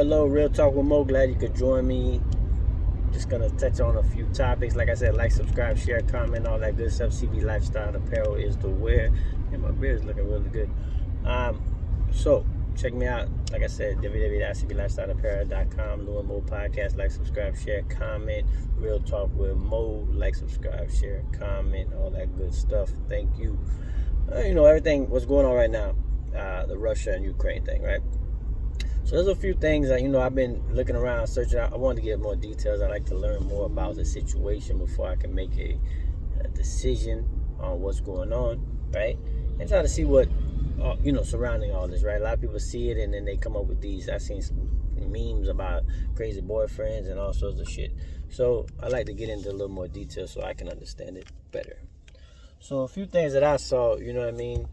hello. Real Talk with Mo. Glad you could join me. Just gonna touch on a few topics. Like I said, like, subscribe, share, comment, all that good stuff. CB Lifestyle Apparel is the wear. And my beard is looking really good. So check me out. Like I said, www.cblifestyleapparel.com. Lou and Mo podcast. Like, subscribe, share, comment. Real Talk with Mo. Like, subscribe, share, comment, all that good stuff. Thank you. Everything. What's going on right now? The Russia and Ukraine thing, right? So there's a few things that, I've been looking around, searching out. I wanted to get more details. I like to learn more about the situation before I can make a decision on what's going on, right? And try to see what, surrounding all this, right? A lot of people see it and then they come up with these. I've seen some memes about crazy boyfriends and all sorts of shit. So I like to get into a little more detail so I can understand it better. So a few things that I saw, you know what I mean?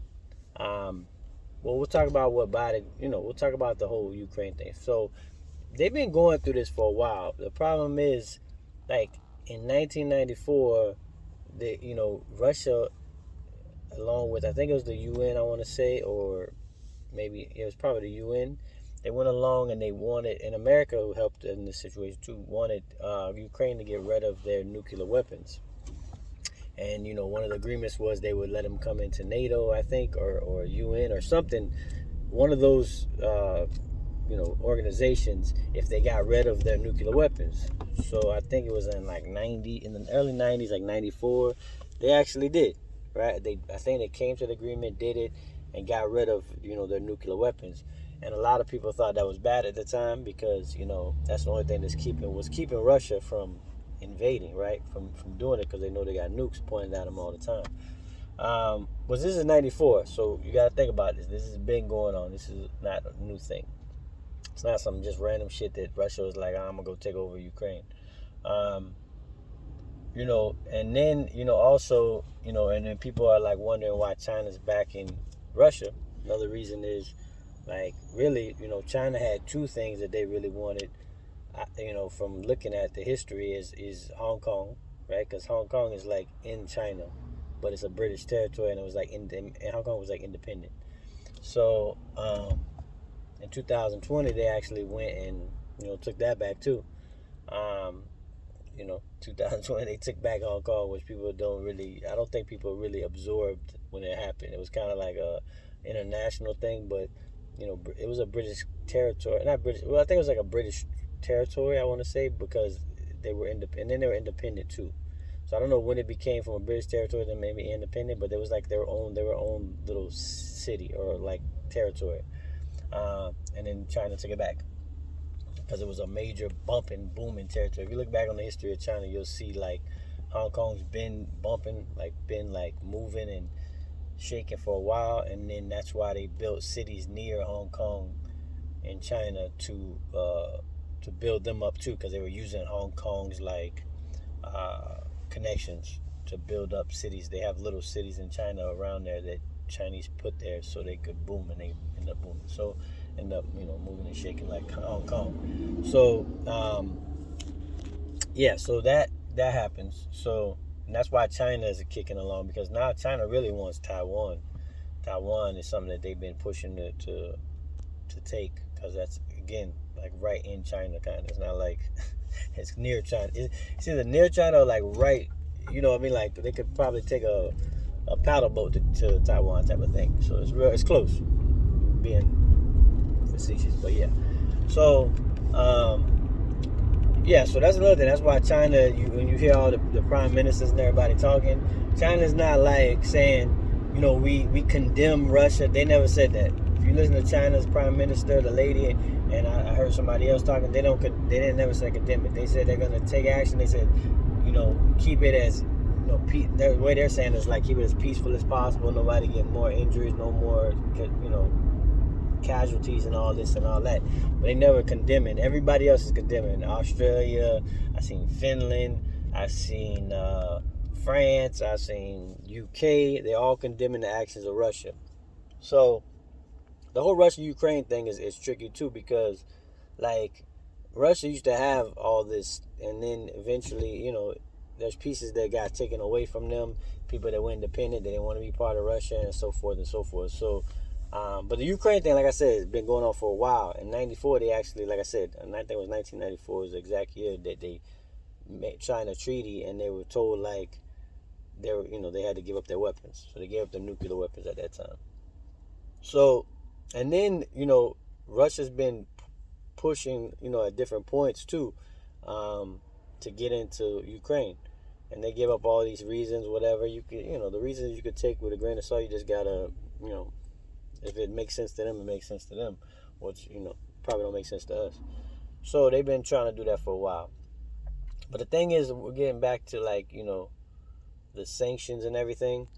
Well, we'll talk about what Biden, we'll talk about the whole Ukraine thing. So they've been going through this for a while. The problem is, like, in 1994, Russia, along with, I think it was the UN, I want to say, or maybe it was probably the UN, they went along and they wanted, and America, who helped in this situation too, wanted Ukraine to get rid of their nuclear weapons. And, one of the agreements was they would let them come into NATO, I think, or UN or something. One of those, organizations, if they got rid of their nuclear weapons. So I think it was in the early 90s, like 94, they actually did, right? I think they came to the agreement, did it, and got rid of, their nuclear weapons. And a lot of people thought that was bad at the time because, that's the only thing that's keeping Russia from invading, right, from doing it, because they know they got nukes pointed at them all the time. This is 94, so you got to think about this. This has been going on. This is not a new thing. It's not some just random shit that Russia was like, I'm gonna go take over Ukraine. And then also, and then people are like wondering why China's backing Russia. Another reason is, like, really, China had two things that they really wanted. From looking at the history, is Hong Kong, right? Because Hong Kong is like in China, but it's a British territory, and it was like and Hong Kong was like independent. So in 2020, they actually went and took that back too. 2020 they took back Hong Kong, which I don't think people really absorbed when it happened. It was kind of like a international thing, but it was a British territory, not British. Well, I think it was like a British territory, I want to say, because they were independent, and then they were independent too. So I don't know when it became from a British territory to maybe independent, but it was like their own little city or like territory. And then China took it back because it was a major bumping, booming territory. If you look back on the history of China, you'll see like Hong Kong's been bumping, been moving and shaking for a while, and then that's why they built cities near Hong Kong in China to build them up too, because they were using Hong Kong's connections to build up cities. They have little cities in China around there that Chinese put there so they could boom, and they end up booming. So end up moving and shaking like Hong Kong. So so that happens. So, and that's why China is kicking along, because now China really wants Taiwan. Taiwan is something that they've been pushing to take, because that's, again, like right in China, kind of. It's not like it's near China. It's either near China or like right, like they could probably take a paddle boat to Taiwan type of thing. So it's close, being facetious, but yeah. So so that's another thing. That's why China, when you hear all the prime ministers and everybody talking, China's not like saying, we condemn Russia. They never said that. If you listen to China's prime minister, the lady, and I heard somebody else talking, they didn't never say condemn it. They said they're gonna take action. They said, keep it as, the way they're saying is like keep it as peaceful as possible. Nobody get more injuries, no more, casualties and all this and all that. But they never condemn it. Everybody else is condemning. Australia, I've seen Finland, I've seen France, I've seen UK. They're all condemning the actions of Russia. So the whole Russia-Ukraine thing is tricky too, because like Russia used to have all this, and then eventually, there's pieces that got taken away from them. People that were independent, they didn't want to be part of Russia, and so forth and so forth. So But the Ukraine thing, like I said, has been going on for a while. In '94, they actually, like I said, I think it was 1994 was the exact year that they signed a treaty, and they were told like they had to give up their weapons. So they gave up their nuclear weapons at that time. So, and then Russia's been pushing at different points too, to get into Ukraine, and they give up all these reasons, whatever you could, the reasons you could take with a grain of salt. You just gotta, if it makes sense to them, it makes sense to them, which probably don't make sense to us. So they've been trying to do that for a while. But the thing is, we're getting back to like the sanctions and everything.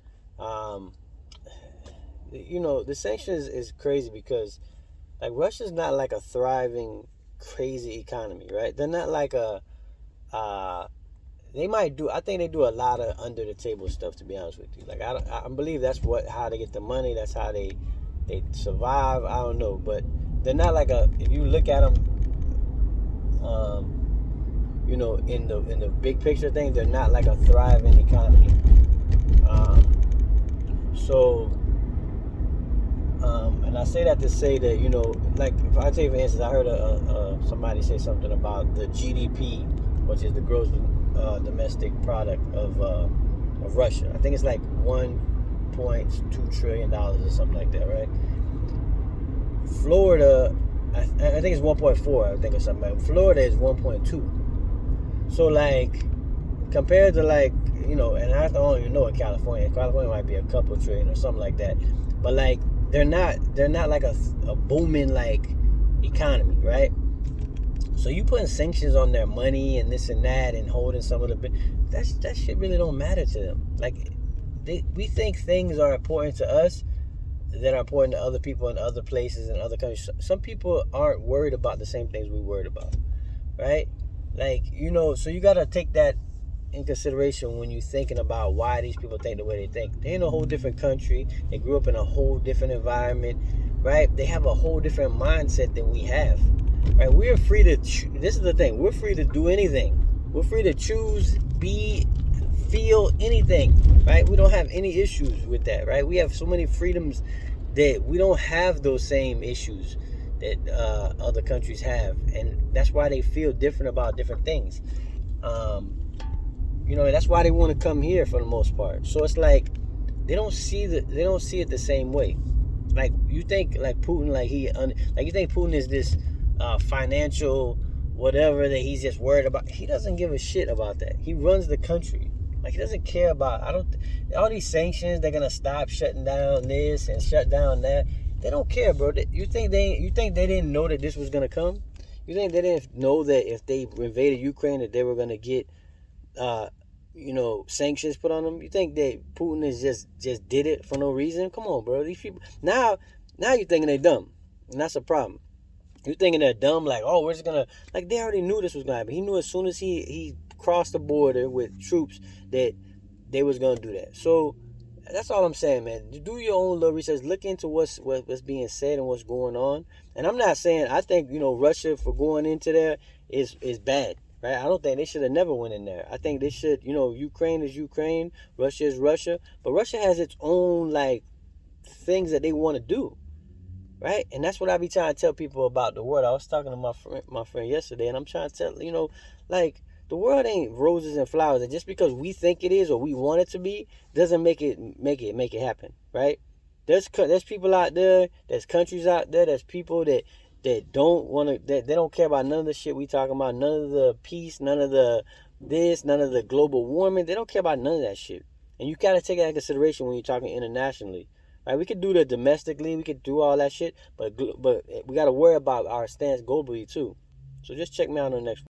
The sanctions is crazy because like Russia's not like a thriving, crazy economy, right? They're not like they might do. I think they do a lot of under the table stuff. To be honest with you, like I believe that's how they get the money. That's how they survive. I don't know, but they're not like if you look at them, in the big picture thing, they're not like a thriving economy. And I say that to say that like if I take for instance, I heard somebody say something about the GDP, which is the gross domestic product of Russia. I think it's like $1.2 trillion or something like that, right? Florida, I think it's 1.4. I think or something. Florida is 1.2. So like compared to like and I don't even know in California. California might be a couple trillion or something like that. But like they're not like a booming like economy, right? So you putting sanctions on their money and this and that and holding some of that shit really don't matter to them. Like we think things are important to us that are important to other people in other places and other countries. Some people aren't worried about the same things we're worried about, right? Like so you gotta take that in consideration when you're thinking about why these people think the way they think. They're in a whole different country. They grew up in a whole different environment, right? They have a whole different mindset than we have, right? We're free to this is the thing. We're free to do anything. We're free to choose, be, feel anything, right? We don't have any issues with that, right? We have so many freedoms that we don't have those same issues that other countries have, and that's why they feel different about different things. And that's why they want to come here for the most part. So it's like they don't see it the same way. Like you think like Putin, like you think Putin is this financial whatever that he's just worried about. He doesn't give a shit about that. He runs the country. Like he doesn't care about. All these sanctions. They're gonna stop shutting down this and shut down that. They don't care, bro. You think they didn't know that this was gonna come? You think they didn't know that if they invaded Ukraine that they were gonna get sanctions put on them? You think that Putin is just did it for no reason? Come on, bro. These people now you're thinking they're dumb, and that's a problem. You're thinking they're dumb, like, oh, we're just gonna, like, they already knew this was gonna happen. He knew as soon as he crossed the border with troops that they was gonna do that. So that's all I'm saying, man. Do your own little research. Look into what's being said and what's going on. And I'm not saying I think Russia for going into there is bad. Right? I don't think they should have never went in there. I think they should, Ukraine is Ukraine, Russia is Russia, but Russia has its own like things that they want to do, right? And that's what I be trying to tell people about the world. I was talking to my friend yesterday, and I'm trying to tell like the world ain't roses and flowers, and just because we think it is or we want it to be doesn't make it happen, right? There's people out there, there's countries out there, there's people that don't want to, that they don't care about none of the shit we talking about, none of the peace, none of the this, none of the global warming. They don't care about none of that shit. And you gotta take that into consideration when you're talking internationally, right? We could do that domestically, we could do all that shit, but we gotta worry about our stance globally too. So just check me out on the next one.